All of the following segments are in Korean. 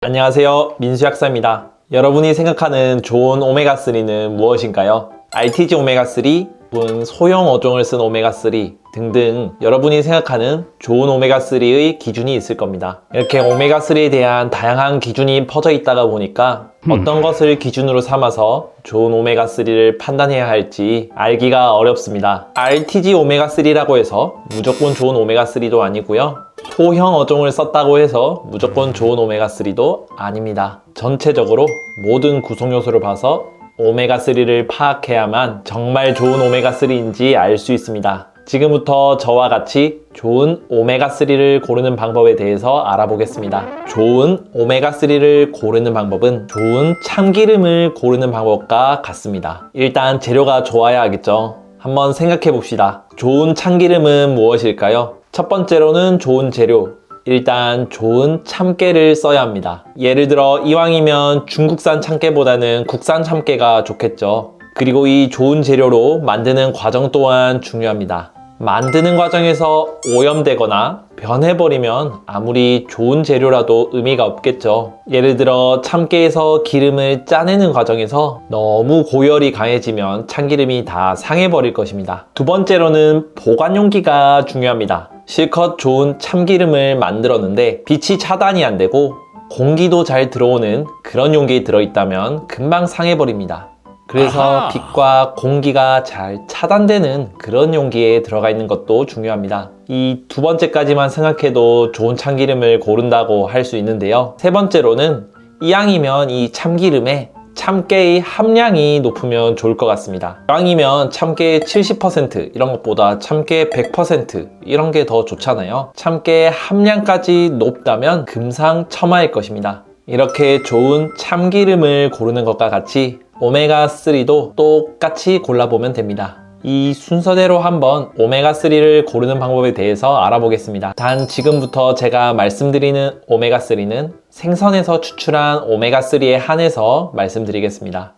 안녕하세요, 민수약사입니다. 여러분이 생각하는 좋은 오메가3는 무엇인가요? RTG 오메가3, 혹은 소형 어종을 쓴 오메가3 등등 여러분이 생각하는 좋은 오메가3의 기준이 있을 겁니다. 이렇게 오메가3에 대한 다양한 기준이 퍼져 있다가 보니까 어떤 것을 기준으로 삼아서 좋은 오메가3를 판단해야 할지 알기가 어렵습니다. RTG 오메가3라고 해서 무조건 좋은 오메가3도 아니고요. 소형 어종을 썼다고 해서 무조건 좋은 오메가3도 아닙니다. 전체적으로 모든 구성 요소를 봐서 오메가3를 파악해야만 정말 좋은 오메가3인지 알 수 있습니다. 지금부터 저와 같이 좋은 오메가3를 고르는 방법에 대해서 알아보겠습니다. 좋은 오메가3를 고르는 방법은 좋은 참기름을 고르는 방법과 같습니다. 일단 재료가 좋아야 하겠죠. 한번 생각해 봅시다. 좋은 참기름은 무엇일까요? 첫 번째로는 좋은 재료. 일단 좋은 참깨를 써야 합니다. 예를 들어 이왕이면 중국산 참깨보다는 국산 참깨가 좋겠죠. 그리고 이 좋은 재료로 만드는 과정 또한 중요합니다. 만드는 과정에서 오염되거나 변해버리면 아무리 좋은 재료라도 의미가 없겠죠. 예를 들어 참깨에서 기름을 짜내는 과정에서 너무 고열이 강해지면 참기름이 다 상해버릴 것입니다. 두 번째로는 보관 용기가 중요합니다. 실컷 좋은 참기름을 만들었는데 빛이 차단이 안 되고 공기도 잘 들어오는 그런 용기에 들어있다면 금방 상해버립니다. 그래서 빛과 공기가 잘 차단되는 그런 용기에 들어가 있는 것도 중요합니다. 이 두 번째까지만 생각해도 좋은 참기름을 고른다고 할 수 있는데요. 세 번째로는 이왕이면 이 참기름에 참깨의 함량이 높으면 좋을 것 같습니다. 이왕이면 참깨 70% 이런 것보다 참깨 100% 이런 게 더 좋잖아요. 참깨 함량까지 높다면 금상첨화일 것입니다. 이렇게 좋은 참기름을 고르는 것과 같이 오메가3도 똑같이 골라보면 됩니다. 이 순서대로 한번 오메가3를 고르는 방법에 대해서 알아보겠습니다. 단 지금부터 제가 말씀드리는 오메가3는 생선에서 추출한 오메가3에 한해서 말씀드리겠습니다.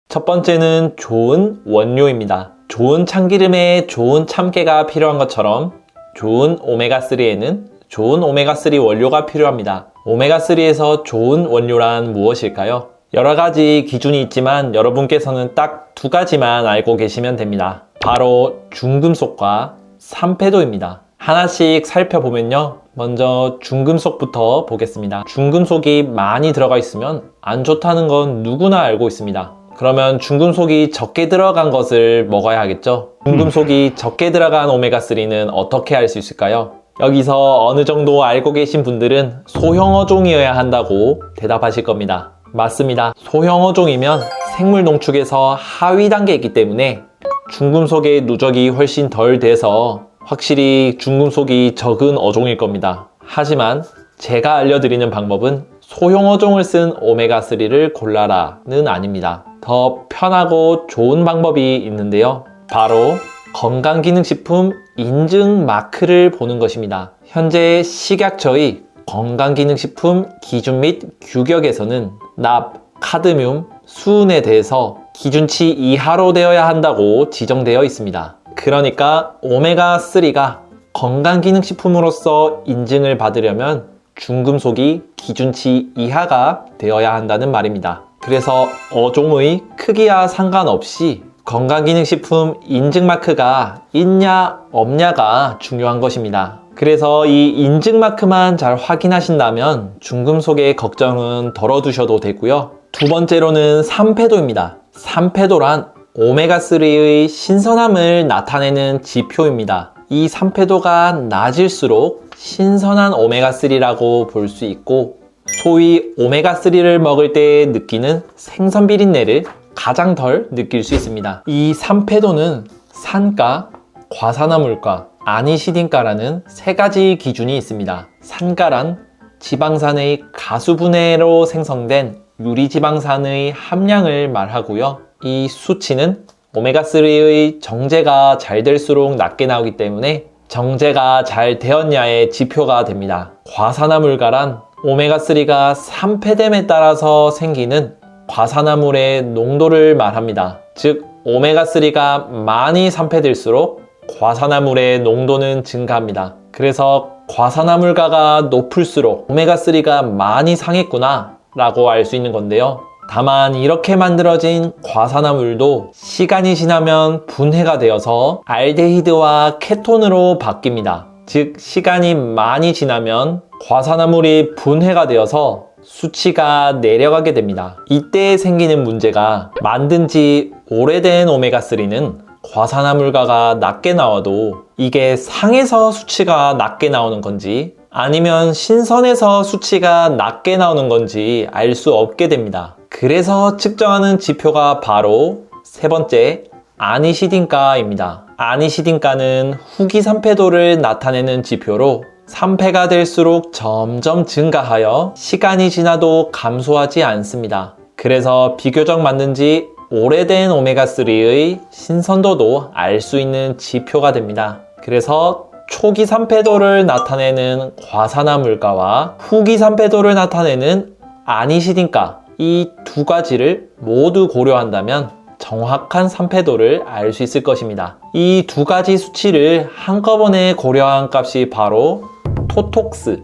첫 번째는 좋은 원료입니다. 좋은 참기름에 좋은 참깨가 필요한 것처럼 좋은 오메가3에는 좋은 오메가3 원료가 필요합니다. 오메가3에서 좋은 원료란 무엇일까요? 여러 가지 기준이 있지만 여러분께서는 딱 두 가지만 알고 계시면 됩니다. 바로 중금속과 산패도입니다. 하나씩 살펴보면요. 먼저 중금속부터 보겠습니다. 중금속이 많이 들어가 있으면 안 좋다는 건 누구나 알고 있습니다. 그러면 중금속이 적게 들어간 것을 먹어야 하겠죠? 중금속이 적게 들어간 오메가3는 어떻게 알 수 있을까요? 여기서 어느 정도 알고 계신 분들은 소형 어종이어야 한다고 대답하실 겁니다. 맞습니다. 소형 어종이면 생물 농축에서 하위 단계이기 때문에 중금속의 누적이 훨씬 덜 돼서 확실히 중금속이 적은 어종일 겁니다. 하지만 제가 알려드리는 방법은 소형 어종을 쓴 오메가3를 골라라는 아닙니다. 더 편하고 좋은 방법이 있는데요. 바로 건강기능식품 인증 마크를 보는 것입니다. 현재 식약처의 건강기능식품 기준 및 규격에서는 납, 카드뮴, 수은에 대해서 기준치 이하로 되어야 한다고 지정되어 있습니다. 그러니까 오메가3가 건강기능식품으로서 인증을 받으려면 중금속이 기준치 이하가 되어야 한다는 말입니다. 그래서 어종의 크기와 상관없이 건강기능식품 인증마크가 있냐 없냐가 중요한 것입니다. 그래서 이 인증마크만 잘 확인하신다면 중금속의 걱정은 덜어두셔도 되고요. 두 번째로는 산패도입니다. 산패도란 오메가3의 신선함을 나타내는 지표입니다. 이 산패도가 낮을수록 신선한 오메가3라고 볼 수 있고, 소위 오메가3를 먹을 때 느끼는 생선 비린내를 가장 덜 느낄 수 있습니다. 이 산패도는 산가, 과산화물가, 아니시딘가라는 세 가지 기준이 있습니다. 산가란 지방산의 가수분해로 생성된 유리지방산의 함량을 말하고요. 이 수치는 오메가3의 정제가 잘 될수록 낮게 나오기 때문에 정제가 잘 되었냐의 지표가 됩니다. 과산화물가란 오메가3가 산패됨에 따라서 생기는 과산화물의 농도를 말합니다. 즉 오메가3가 많이 산패될수록 과산화물의 농도는 증가합니다. 그래서 과산화물가가 높을수록 오메가3가 많이 상했구나 라고 알 수 있는 건데요. 다만 이렇게 만들어진 과산화물도 시간이 지나면 분해가 되어서 알데히드와 케톤으로 바뀝니다. 즉 시간이 많이 지나면 과산화물이 분해가 되어서 수치가 내려가게 됩니다. 이때 생기는 문제가 만든 지 오래된 오메가3는 과산화물가가 낮게 나와도 이게 상에서 수치가 낮게 나오는 건지 아니면 신선에서 수치가 낮게 나오는 건지 알 수 없게 됩니다. 그래서 측정하는 지표가 바로 세 번째, 아니시딘가입니다. 아니시딘가는 후기 산패도를 나타내는 지표로 산패가 될수록 점점 증가하여 시간이 지나도 감소하지 않습니다. 그래서 비교적 만든 지 오래된 오메가3의 신선도도 알 수 있는 지표가 됩니다. 그래서 초기 산패도를 나타내는 과산화물가와 후기 산패도를 나타내는 아니시딘가 이 두 가지를 모두 고려한다면 정확한 산패도를 알 수 있을 것입니다. 이 두 가지 수치를 한꺼번에 고려한 값이 바로 토톡스,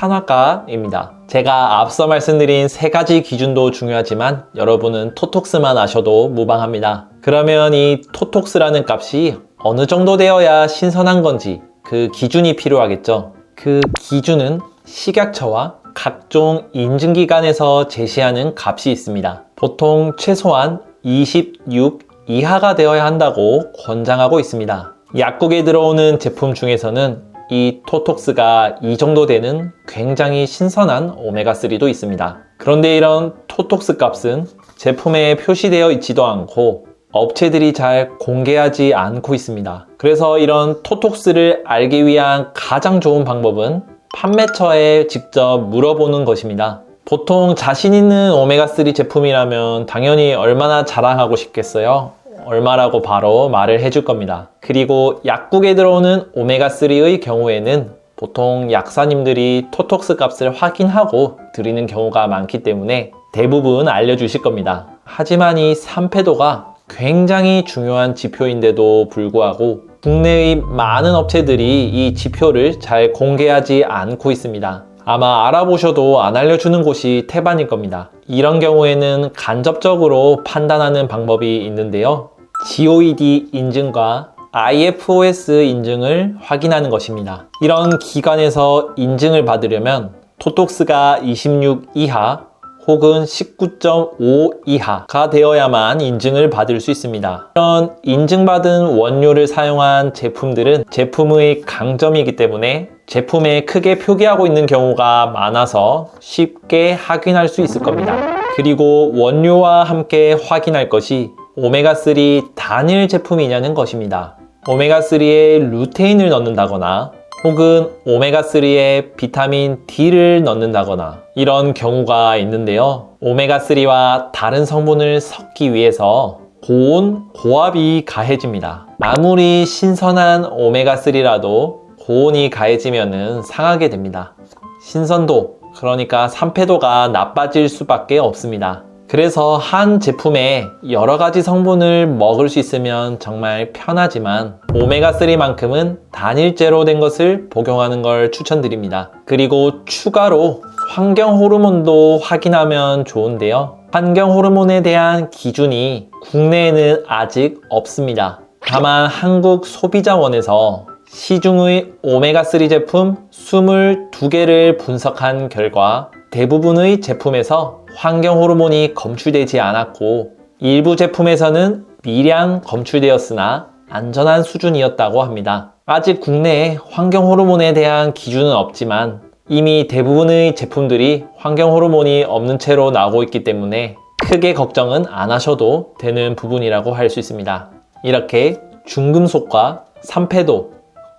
총산화가입니다. 제가 앞서 말씀드린 세 가지 기준도 중요하지만 여러분은 토톡스만 아셔도 무방합니다. 그러면 이 토톡스라는 값이 어느 정도 되어야 신선한 건지 그 기준이 필요하겠죠. 그 기준은 식약처와 각종 인증기관에서 제시하는 값이 있습니다. 보통 최소한 26 이하가 되어야 한다고 권장하고 있습니다. 약국에 들어오는 제품 중에서는 이 토톡스가 이 정도 되는 굉장히 신선한 오메가3도 있습니다. 그런데 이런 토톡스 값은 제품에 표시되어 있지도 않고 업체들이 잘 공개하지 않고 있습니다. 그래서 이런 토톡스를 알기 위한 가장 좋은 방법은 판매처에 직접 물어보는 것입니다. 보통 자신 있는 오메가3 제품이라면 당연히 얼마나 자랑하고 싶겠어요? 얼마라고 바로 말을 해줄 겁니다. 그리고 약국에 들어오는 오메가3의 경우에는 보통 약사님들이 토톡스 값을 확인하고 드리는 경우가 많기 때문에 대부분 알려주실 겁니다. 하지만 이 산패도가 굉장히 중요한 지표인데도 불구하고 국내의 많은 업체들이 이 지표를 잘 공개하지 않고 있습니다. 아마 알아보셔도 안 알려주는 곳이 태반일 겁니다. 이런 경우에는 간접적으로 판단하는 방법이 있는데요. GOED 인증과 IFOS 인증을 확인하는 것입니다. 이런 기관에서 인증을 받으려면 토톡스가 26 이하 혹은 19.5 이하가 되어야만 인증을 받을 수 있습니다. 이런 인증받은 원료를 사용한 제품들은 제품의 강점이기 때문에 제품에 크게 표기하고 있는 경우가 많아서 쉽게 확인할 수 있을 겁니다. 그리고 원료와 함께 확인할 것이 오메가3 단일 제품이냐는 것입니다. 오메가3에 루테인을 넣는다거나 혹은 오메가3에 비타민 D를 넣는다거나 이런 경우가 있는데요. 오메가3와 다른 성분을 섞기 위해서 고온, 고압이 가해집니다. 아무리 신선한 오메가3라도 고온이 가해지면 상하게 됩니다. 신선도, 그러니까 산패도가 나빠질 수밖에 없습니다. 그래서 한 제품에 여러 가지 성분을 먹을 수 있으면 정말 편하지만 오메가3만큼은 단일제로 된 것을 복용하는 걸 추천드립니다. 그리고 추가로 환경 호르몬도 확인하면 좋은데요. 환경 호르몬에 대한 기준이 국내에는 아직 없습니다. 다만 한국소비자원에서 시중의 오메가3 제품 22개를 분석한 결과 대부분의 제품에서 환경 호르몬이 검출되지 않았고 일부 제품에서는 미량 검출되었으나 안전한 수준이었다고 합니다. 아직 국내에 환경 호르몬에 대한 기준은 없지만 이미 대부분의 제품들이 환경 호르몬이 없는 채로 나오고 있기 때문에 크게 걱정은 안 하셔도 되는 부분이라고 할 수 있습니다. 이렇게 중금속과 산패도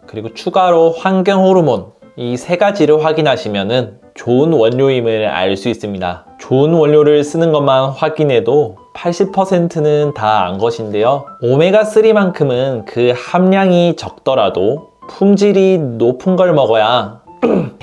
그리고 추가로 환경 호르몬 이 세 가지를 확인하시면은 좋은 원료임을 알 수 있습니다. 좋은 원료를 쓰는 것만 확인해도 80%는 다 안 것인데요. 오메가3만큼은 그 함량이 적더라도 품질이 높은 걸 먹어야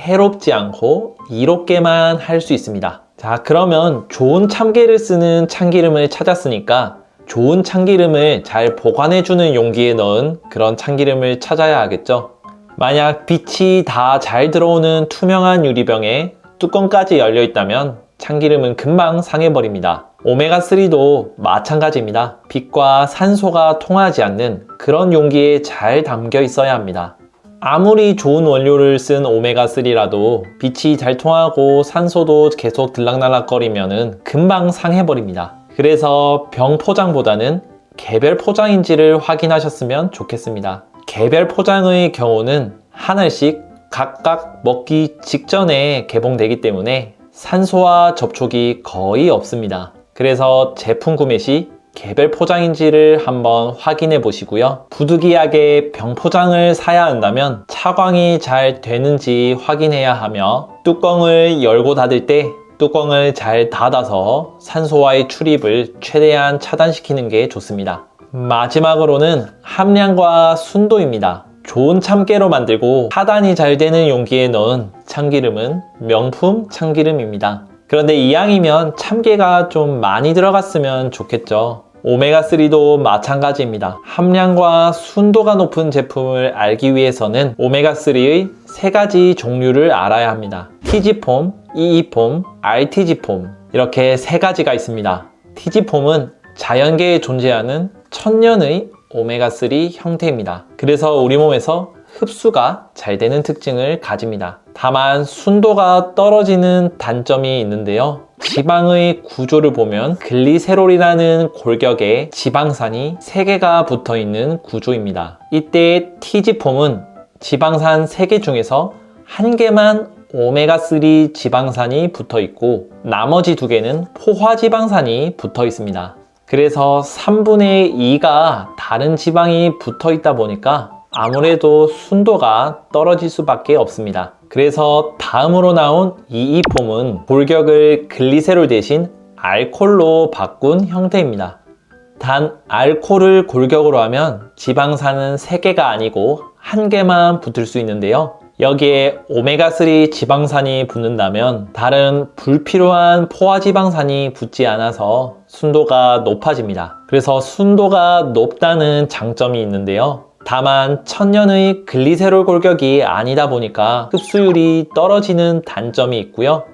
해롭지 않고 이롭게만 할 수 있습니다. 자, 그러면 좋은 참깨를 쓰는 참기름을 찾았으니까 좋은 참기름을 잘 보관해주는 용기에 넣은 그런 참기름을 찾아야 하겠죠. 만약 빛이 다 잘 들어오는 투명한 유리병에 뚜껑까지 열려 있다면 참기름은 금방 상해버립니다. 오메가3도 마찬가지입니다. 빛과 산소가 통하지 않는 그런 용기에 잘 담겨 있어야 합니다. 아무리 좋은 원료를 쓴 오메가3라도 빛이 잘 통하고 산소도 계속 들락날락거리면 금방 상해버립니다. 그래서 병 포장보다는 개별 포장인지를 확인하셨으면 좋겠습니다. 개별 포장의 경우는 한 알씩 각각 먹기 직전에 개봉되기 때문에 산소와 접촉이 거의 없습니다. 그래서 제품 구매 시 개별 포장인지를 한번 확인해 보시고요. 부득이하게 병 포장을 사야 한다면 차광이 잘 되는지 확인해야 하며 뚜껑을 열고 닫을 때 뚜껑을 잘 닫아서 산소와의 출입을 최대한 차단시키는 게 좋습니다. 마지막으로는 함량과 순도입니다. 좋은 참깨로 만들고 하단이 잘 되는 용기에 넣은 참기름은 명품 참기름입니다. 그런데 이왕이면 참깨가 좀 많이 들어갔으면 좋겠죠. 오메가3도 마찬가지입니다. 함량과 순도가 높은 제품을 알기 위해서는 오메가3의 3가지 종류를 알아야 합니다. TG폼, EE폼, RTG폼 이렇게 3가지가 있습니다. TG폼은 자연계에 존재하는 천년의 오메가3 형태입니다. 그래서 우리 몸에서 흡수가 잘 되는 특징을 가집니다. 다만 순도가 떨어지는 단점이 있는데요. 지방의 구조를 보면 글리세롤이라는 골격에 지방산이 3개가 붙어 있는 구조입니다. 이때 TG폼은 지방산 3개 중에서 1개만 오메가3 지방산이 붙어 있고 나머지 2개는 포화지방산이 붙어 있습니다. 그래서 3분의 2가 다른 지방이 붙어 있다 보니까 아무래도 순도가 떨어질 수밖에 없습니다. 그래서 다음으로 나온 EE폼은 골격을 글리세롤 대신 알코올로 바꾼 형태입니다. 단 알코올을 골격으로 하면 지방산은 3개가 아니고 1개만 붙을 수 있는데요. 여기에 오메가3 지방산이 붙는다면 다른 불필요한 포화지방산이 붙지 않아서 순도가 높아집니다. 그래서 순도가 높다는 장점이 있는데요. 다만 천년의 글리세롤 골격이 아니다 보니까 흡수율이 떨어지는 단점이 있고요.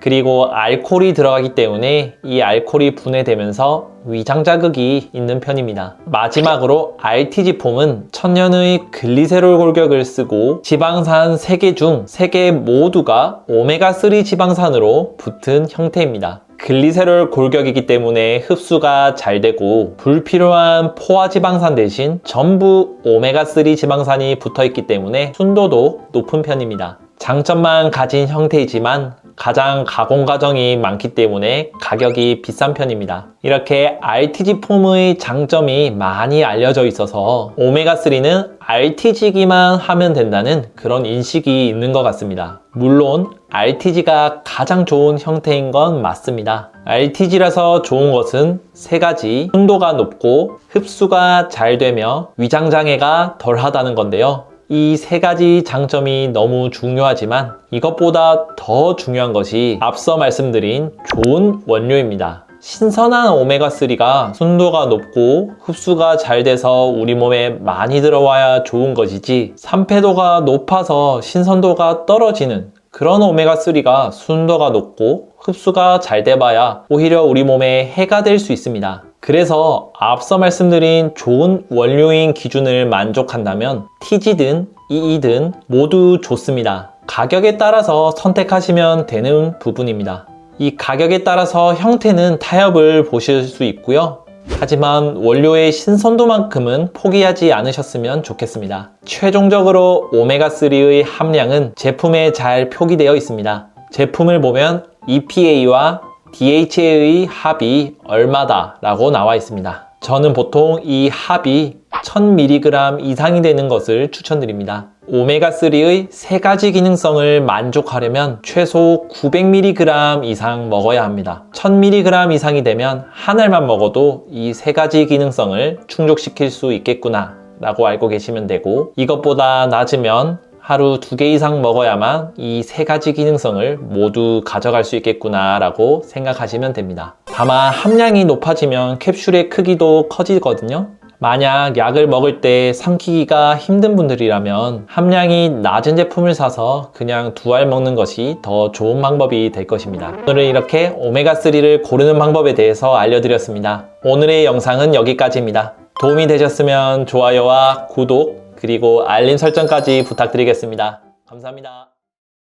그리고 알코올이 들어가기 때문에 이 알코올이 분해되면서 위장 자극이 있는 편입니다. 마지막으로 RTG폼은 천년의 글리세롤 골격을 쓰고 지방산 3개 중 3개 모두가 오메가3 지방산으로 붙은 형태입니다. 글리세롤 골격이기 때문에 흡수가 잘 되고 불필요한 포화지방산 대신 전부 오메가3 지방산이 붙어있기 때문에 순도도 높은 편입니다. 장점만 가진 형태이지만 가장 가공 과정이 많기 때문에 가격이 비싼 편입니다. 이렇게 RTG폼의 장점이 많이 알려져 있어서 오메가3는 RTG기만 하면 된다는 그런 인식이 있는 것 같습니다. 물론 RTG가 가장 좋은 형태인 건 맞습니다. RTG라서 좋은 것은 3가지, 순도가 높고 흡수가 잘 되며 위장장애가 덜하다는 건데요. 이 3가지 장점이 너무 중요하지만 이것보다 더 중요한 것이 앞서 말씀드린 좋은 원료입니다. 신선한 오메가3가 순도가 높고 흡수가 잘 돼서 우리 몸에 많이 들어와야 좋은 것이지 산패도가 높아서 신선도가 떨어지는 그런 오메가3가 순도가 높고 흡수가 잘 돼봐야 오히려 우리 몸에 해가 될 수 있습니다. 그래서 앞서 말씀드린 좋은 원료인 기준을 만족한다면 TG든 EE든 모두 좋습니다. 가격에 따라서 선택하시면 되는 부분입니다. 이 가격에 따라서 형태는 타협을 보실 수 있고요. 하지만 원료의 신선도만큼은 포기하지 않으셨으면 좋겠습니다. 최종적으로 오메가3의 함량은 제품에 잘 표기되어 있습니다. 제품을 보면 EPA와 DHA의 합이 얼마다 라고 나와 있습니다. 저는 보통 이 합이 1000mg 이상이 되는 것을 추천드립니다. 오메가3의 3가지 기능성을 만족하려면 최소 900mg 이상 먹어야 합니다. 1000mg 이상이 되면 한 알만 먹어도 이 3가지 기능성을 충족시킬 수 있겠구나 라고 알고 계시면 되고, 이것보다 낮으면 하루 2개 이상 먹어야만 이 3가지 기능성을 모두 가져갈 수 있겠구나 라고 생각하시면 됩니다. 다만 함량이 높아지면 캡슐의 크기도 커지거든요. 만약 약을 먹을 때 삼키기가 힘든 분들이라면 함량이 낮은 제품을 사서 그냥 2알 먹는 것이 더 좋은 방법이 될 것입니다. 오늘은 이렇게 오메가3를 고르는 방법에 대해서 알려드렸습니다. 오늘의 영상은 여기까지입니다. 도움이 되셨으면 좋아요와 구독 그리고 알림 설정까지 부탁드리겠습니다. 감사합니다.